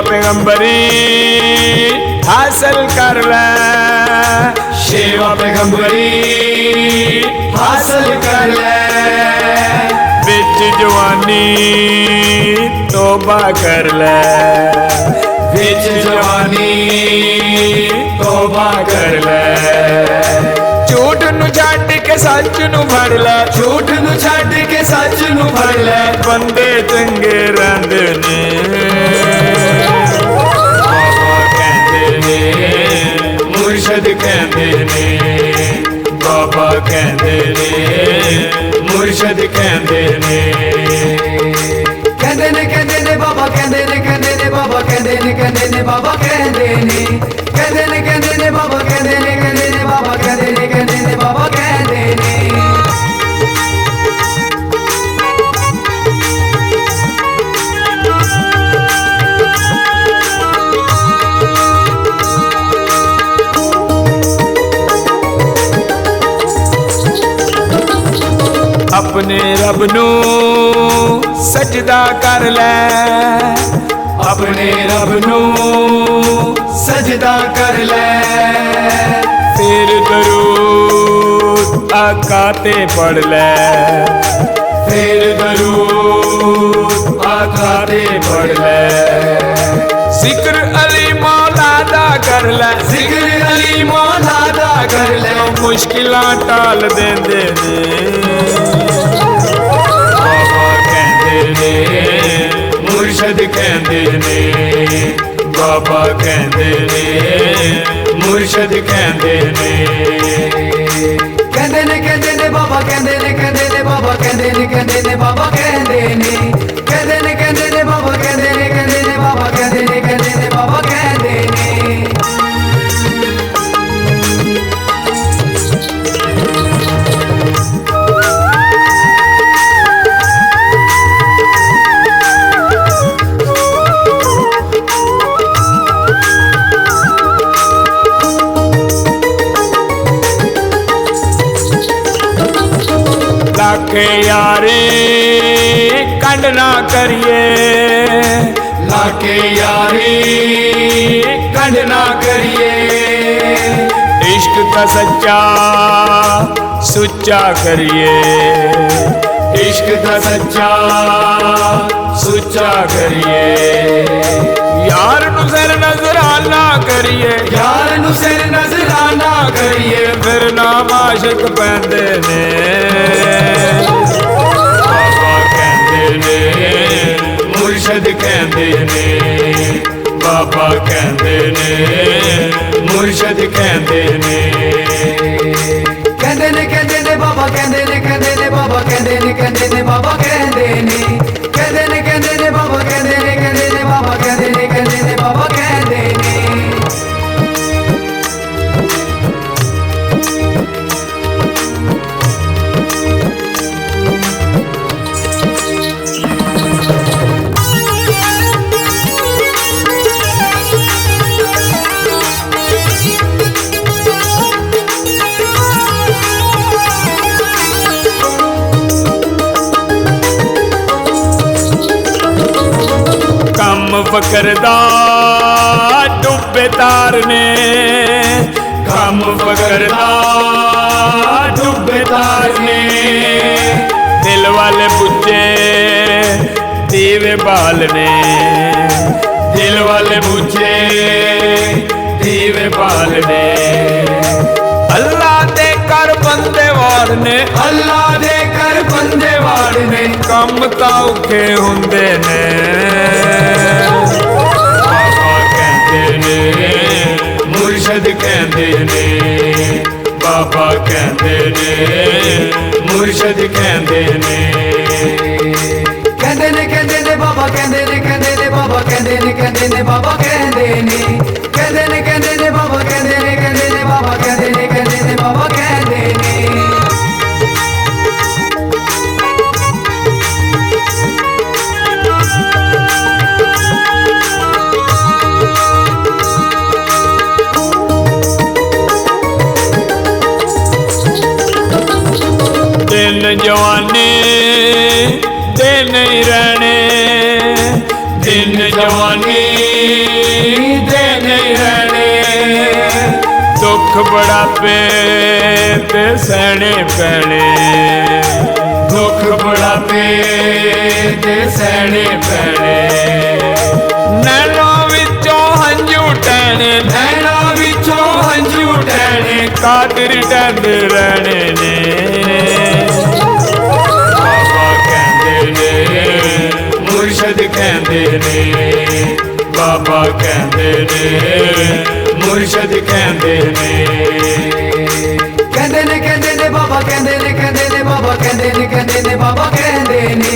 पैगंबरी हासिल कर ले, सेवा पैगंबरी हासिल कर ले। बिच जवानी तौबा कर ले, बिच जवानी तौबा कर ले। झूठ नू छड्ड के सच नू फड़ ले, झूठ नू छड्ड के सच नू फड़ ले। बंदे चंगे रहिंदे ने, बाबा कहंदे ने मुर्शद कहंदे ने, बाबा कहंदे ने मुर्शद कहंदे ने। कहंदे ने बाबा कहंदे ने बाबा कहंदे ने बाबा कहंदे ने। कहंदे ने बाबा कहंदे ने बाबा कहंदे ने बाबा कहंदे ने। अपने रब नू सजदा कर ले, अपने रब नू सजदा कर ले। फिर दरूद आका ते पढ़ ले, फिर दरूद आका ते पढ़ ले। जिक्र अली मौला दा कर ले, जिक्र अली मौला दा कर ले। मुश्किलां टाल देंदे ने, बाबा कहंदे ने मुर्शद कहंदे ने, बाबा कहंदे ने मुर्शद कहंदे ने। कहंदे ने बाबा कहंदे ने बाबा कहंदे ने बाबा कहंदे ने। कहंदे ने बाबा कहंदे ने बाबा कहंदे ने बाबा कहंदे ने। लाखे यारे कंड ना करिए, लाके यारी कंड ना करिए। इश्क का सच्चा सुच्चा करिए, इश्क का सच्चा सुच्चा करिए। यार नू सिर नजराना करिए, यार नू सिर नजराना करिए। फिर नाम आशिक पैंदे ने, बाबा कहंदे ने मुर्शद कहंदे ने, बाबा कहंदे ने मुर्शद कहंदे ने। कहंदे ने बाबा कहंदे ने बाबा कहंदे ने बाबा कहंदे ने। कहंदे ने बाबा कहंदे ने बाबा कहंदे ने बाबा कहंदे ने। फकर दा डुबे तार ने, कम फकर दा डुबे तार ने। दिल वाले बुझे दीवे बाल ने, दिल वाले बुझे दीवे बाल ने। अल्लाह दे कर बंदे वार ने, अल्लाह दे कर बंदे वार ने। कम तां औखे हुंदे ने, बाबा कहंदे ने मुर्शद कहंदे ने, बाबा कहंदे ने मुर्शद कहंदे ने। कहंदे ने बाबा कहंदे ने बाबा कहंदे ने बाबा कहंदे ने। कहंदे ने बाबा कहंदे ने बाबा कहंदे ने बाबा कहंदे ने। दिन जवानी दिन ही रहने, दिन जवानी ਬੁਢਾਪੇ ਤੇ ਸਹਿਣੇ ਪੈਣੇ, ਦੁੱਖ ਬੁਢਾਪੇ ਤੇ ਸਹਿਣੇ ਪੈਣੇ, ਨੈਣਾਂ ਵਿੱਚੋਂ ਹੰਝੂ ਟਹਿਣੇ, ਨੈਣਾਂ ਵਿੱਚੋਂ ਹੰਝੂ ਟਹਿਣੇ, ਕਾਦਰ ਟਹਿੰਦੇ ਰਹਿਣੇ ਨੇ। ਬਾਬਾ ਕਹਿੰਦੇ ਨੇ, ਮੁਰਸ਼ਦ ਕਹਿੰਦੇ ਨੇ, ਬਾਬਾ ਕਹਿੰਦੇ ਨੇ, ਮੁਰਸ਼ਦ ਕਹਿੰਦੇ ਨੇ। ਕਹਿੰਦੇ ਨੇ ਬਾਬਾ ਕਹਿੰਦੇ ਨੇ, ਕਹਿੰਦੇ ਨੇ ਬਾਬਾ ਕਹਿੰਦੇ ਨੇ, ਕਹਿੰਦੇ ਨੇ ਬਾਬਾ ਕਹਿੰਦੇ ਨੇ,